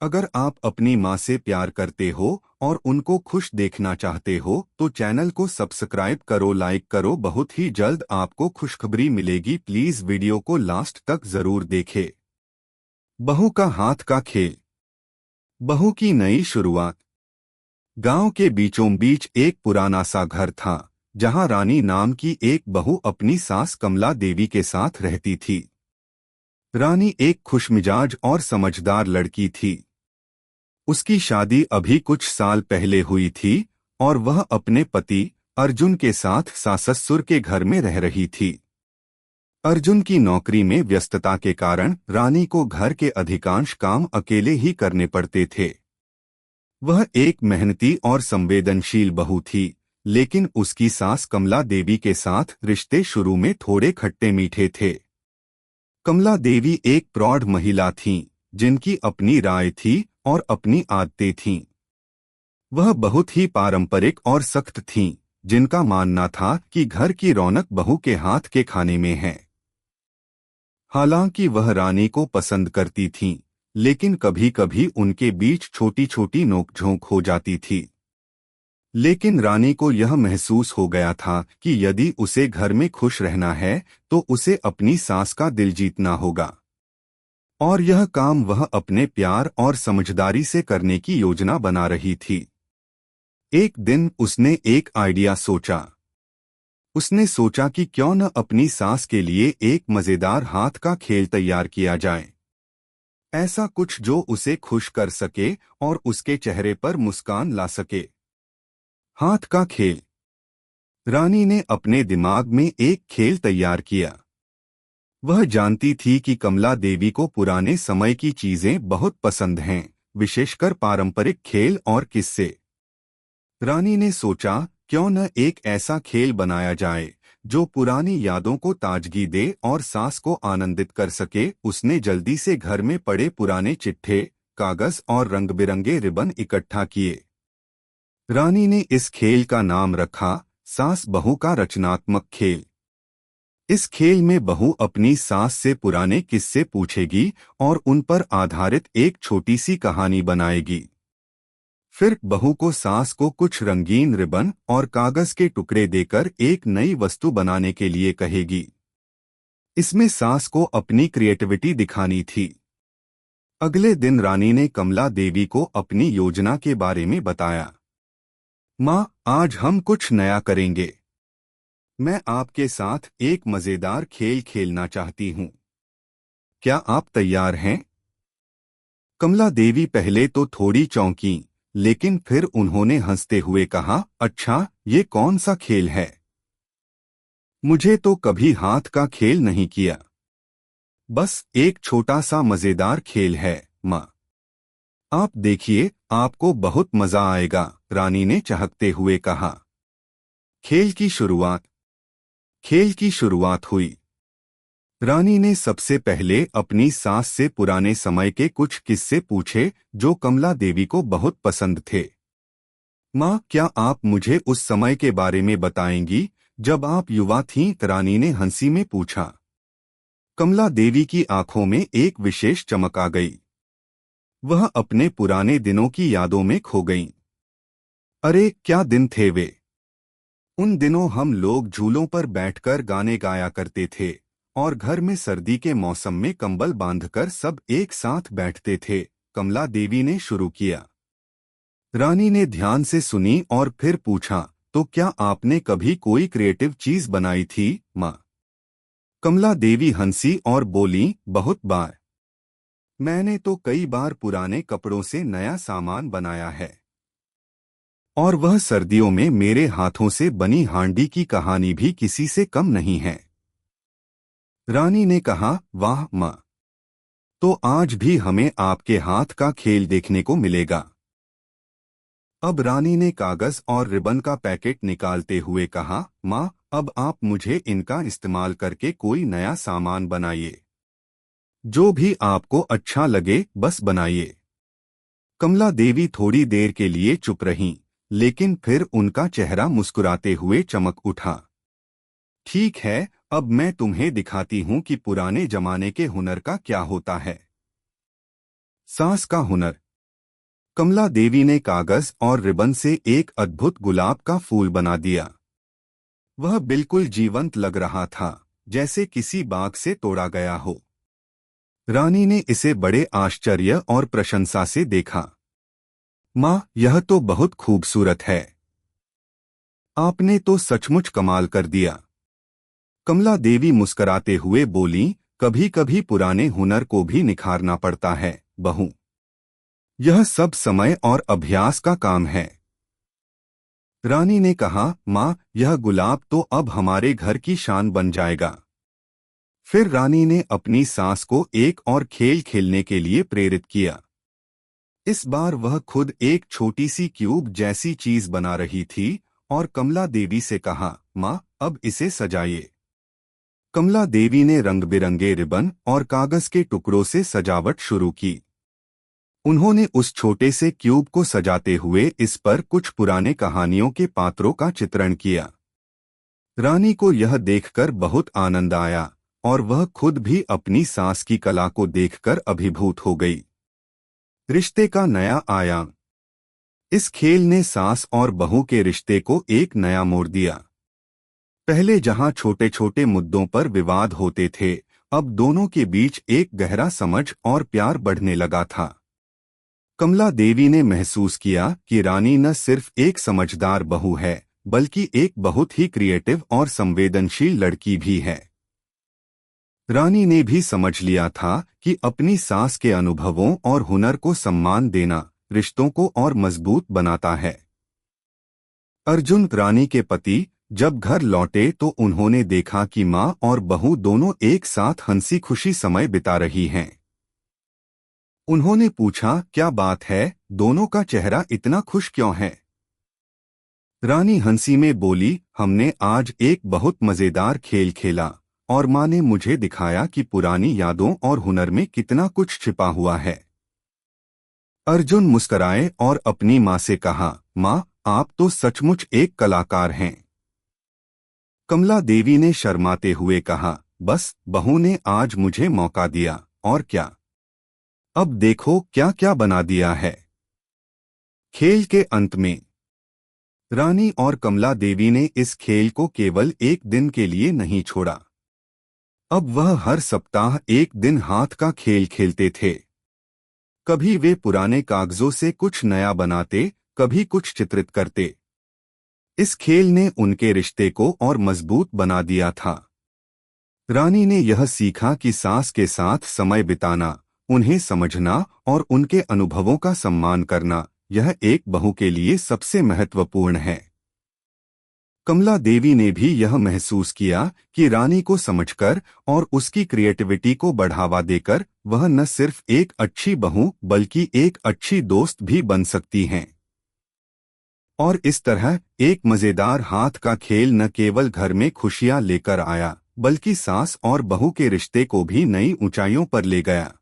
अगर आप अपनी माँ से प्यार करते हो और उनको खुश देखना चाहते हो तो चैनल को सब्सक्राइब करो, लाइक करो। बहुत ही जल्द आपको खुशखबरी मिलेगी। प्लीज वीडियो को लास्ट तक जरूर देखें। बहू का हाथ का खेल। बहू की नई शुरुआत। गांव के बीचों बीच एक पुराना सा घर था जहां रानी नाम की एक बहू अपनी सास कमला देवी के साथ रहती थी। रानी एक खुशमिजाज और समझदार लड़की थी। उसकी शादी अभी कुछ साल पहले हुई थी और वह अपने पति अर्जुन के साथ सास-ससुर के घर में रह रही थी। अर्जुन की नौकरी में व्यस्तता के कारण रानी को घर के अधिकांश काम अकेले ही करने पड़ते थे। वह एक मेहनती और संवेदनशील बहू थी, लेकिन उसकी सास कमला देवी के साथ रिश्ते शुरू में थोड़े खट्टे मीठे थे। कमला देवी एक प्रौढ़ महिला थीं, जिनकी अपनी राय थी और अपनी आदतें थीं। वह बहुत ही पारंपरिक और सख्त थीं, जिनका मानना था कि घर की रौनक बहू के हाथ के खाने में है। हालांकि वह रानी को पसंद करती थीं, लेकिन कभी कभी उनके बीच छोटी छोटी नोकझोंक हो जाती थी। लेकिन रानी को यह महसूस हो गया था कि यदि उसे घर में खुश रहना है तो उसे अपनी सास का दिल जीतना होगा। और यह काम वह अपने प्यार और समझदारी से करने की योजना बना रही थी। एक दिन उसने एक आइडिया सोचा। उसने सोचा कि क्यों न अपनी सास के लिए एक मजेदार हाथ का खेल तैयार किया जाए। ऐसा कुछ जो उसे खुश कर सके और उसके चेहरे पर मुस्कान ला सके। हाथ का खेल। रानी ने अपने दिमाग में एक खेल तैयार किया। वह जानती थी कि कमला देवी को पुराने समय की चीजें बहुत पसंद हैं, विशेषकर पारंपरिक खेल और किस्से। रानी ने सोचा, क्यों न एक ऐसा खेल बनाया जाए जो पुरानी यादों को ताजगी दे और सास को आनंदित कर सके। उसने जल्दी से घर में पड़े पुराने चिट्ठे, कागज और रंग-बिरंगे रिबन इकट्ठा किए। रानी ने इस खेल का नाम रखा, सास बहू का रचनात्मक खेल। इस खेल में बहू अपनी सास से पुराने किस्से पूछेगी और उन पर आधारित एक छोटी सी कहानी बनाएगी। फिर बहू को सास को कुछ रंगीन रिबन और कागज के टुकड़े देकर एक नई वस्तु बनाने के लिए कहेगी। इसमें सास को अपनी क्रिएटिविटी दिखानी थी। अगले दिन रानी ने कमला देवी को अपनी योजना के बारे में बताया। माँ, आज हम कुछ नया करेंगे। मैं आपके साथ एक मजेदार खेल खेलना चाहती हूँ। क्या आप तैयार हैं? कमला देवी पहले तो थोड़ी चौंकी, लेकिन फिर उन्होंने हंसते हुए कहा, अच्छा, ये कौन सा खेल है? मुझे तो कभी हाथ का खेल नहीं किया। बस एक छोटा सा मजेदार खेल है, माँ। आप देखिए, आपको बहुत मजा आएगा, रानी ने चहकते हुए कहा। खेल की शुरुआत। खेल की शुरुआत हुई। रानी ने सबसे पहले अपनी सास से पुराने समय के कुछ किस्से पूछे जो कमला देवी को बहुत पसंद थे। माँ, क्या आप मुझे उस समय के बारे में बताएंगी जब आप युवा थीं? रानी ने हंसी में पूछा। कमला देवी की आंखों में एक विशेष चमक आ गई। वह अपने पुराने दिनों की यादों में खो गईं। अरे, क्या दिन थे वे! उन दिनों हम लोग झूलों पर बैठकर गाने गाया करते थे और घर में सर्दी के मौसम में कंबल बांधकर सब एक साथ बैठते थे, कमला देवी ने शुरू किया। रानी ने ध्यान से सुनी और फिर पूछा, तो क्या आपने कभी कोई क्रिएटिव चीज बनाई थी, माँ? कमला देवी हंसी और बोली, बहुत बार। मैंने तो कई बार पुराने कपड़ों से नया सामान बनाया है। और वह सर्दियों में मेरे हाथों से बनी हांडी की कहानी भी किसी से कम नहीं है। रानी ने कहा, वाह माँ! तो आज भी हमें आपके हाथ का खेल देखने को मिलेगा। अब रानी ने कागज और रिबन का पैकेट निकालते हुए कहा, माँ, अब आप मुझे इनका इस्तेमाल करके कोई नया सामान बनाइए। जो भी आपको अच्छा लगे बस बनाइए। कमला देवी थोड़ी देर के लिए चुप रहीं, लेकिन फिर उनका चेहरा मुस्कुराते हुए चमक उठा। ठीक है, अब मैं तुम्हें दिखाती हूँ कि पुराने जमाने के हुनर का क्या होता है। सास का हुनर। कमला देवी ने कागज और रिबन से एक अद्भुत गुलाब का फूल बना दिया। वह बिल्कुल जीवंत लग रहा था, जैसे किसी बाग से तोड़ा गया हो। रानी ने इसे बड़े आश्चर्य और प्रशंसा से देखा। माँ, यह तो बहुत खूबसूरत है। आपने तो सचमुच कमाल कर दिया। कमला देवी मुस्कराते हुए बोली, कभी कभी पुराने हुनर को भी निखारना पड़ता है बहू। यह सब समय और अभ्यास का काम है। रानी ने कहा, माँ, यह गुलाब तो अब हमारे घर की शान बन जाएगा। फिर रानी ने अपनी सास को एक और खेल खेलने के लिए प्रेरित किया। इस बार वह खुद एक छोटी सी क्यूब जैसी चीज बना रही थी और कमला देवी से कहा, माँ, अब इसे सजाइए। कमला देवी ने रंग बिरंगे रिबन और कागज के टुकड़ों से सजावट शुरू की। उन्होंने उस छोटे से क्यूब को सजाते हुए इस पर कुछ पुराने कहानियों के पात्रों का चित्रण किया। रानी को यह देखकर बहुत आनंद आया और वह खुद भी अपनी सास की कला को देखकर अभिभूत हो गई। रिश्ते का नया आयाम। इस खेल ने सास और बहू के रिश्ते को एक नया मोड़ दिया। पहले जहां छोटे छोटे मुद्दों पर विवाद होते थे, अब दोनों के बीच एक गहरा समझ और प्यार बढ़ने लगा था। कमला देवी ने महसूस किया कि रानी न सिर्फ एक समझदार बहू है, बल्कि एक बहुत ही क्रिएटिव और संवेदनशील लड़की भी है। रानी ने भी समझ लिया था कि अपनी सास के अनुभवों और हुनर को सम्मान देना रिश्तों को और मजबूत बनाता है। अर्जुन, रानी के पति, जब घर लौटे तो उन्होंने देखा कि माँ और बहू दोनों एक साथ हंसी खुशी समय बिता रही हैं। उन्होंने पूछा, क्या बात है, दोनों का चेहरा इतना खुश क्यों है? रानी हंसी में बोली, हमने आज एक बहुत मजेदार खेल खेला और माँ ने मुझे दिखाया कि पुरानी यादों और हुनर में कितना कुछ छिपा हुआ है। अर्जुन मुस्कराए और अपनी माँ से कहा, माँ, आप तो सचमुच एक कलाकार हैं। कमला देवी ने शर्माते हुए कहा, बस बहू ने आज मुझे मौका दिया, और क्या। अब देखो क्या क्या बना दिया है। खेल के अंत में रानी और कमला देवी ने इस खेल को केवल एक दिन के लिए नहीं छोड़ा। अब वह हर सप्ताह एक दिन हाथ का खेल खेलते थे। कभी वे पुराने कागजों से कुछ नया बनाते, कभी कुछ चित्रित करते। इस खेल ने उनके रिश्ते को और मजबूत बना दिया था। रानी ने यह सीखा कि सास के साथ समय बिताना, उन्हें समझना और उनके अनुभवों का सम्मान करना, यह एक बहू के लिए सबसे महत्वपूर्ण है। कमला देवी ने भी यह महसूस किया कि रानी को समझकर और उसकी क्रिएटिविटी को बढ़ावा देकर वह न सिर्फ एक अच्छी बहू बल्कि एक अच्छी दोस्त भी बन सकती हैं। और इस तरह एक मजेदार हाथ का खेल न केवल घर में खुशियां लेकर आया, बल्कि सास और बहू के रिश्ते को भी नई ऊंचाइयों पर ले गया।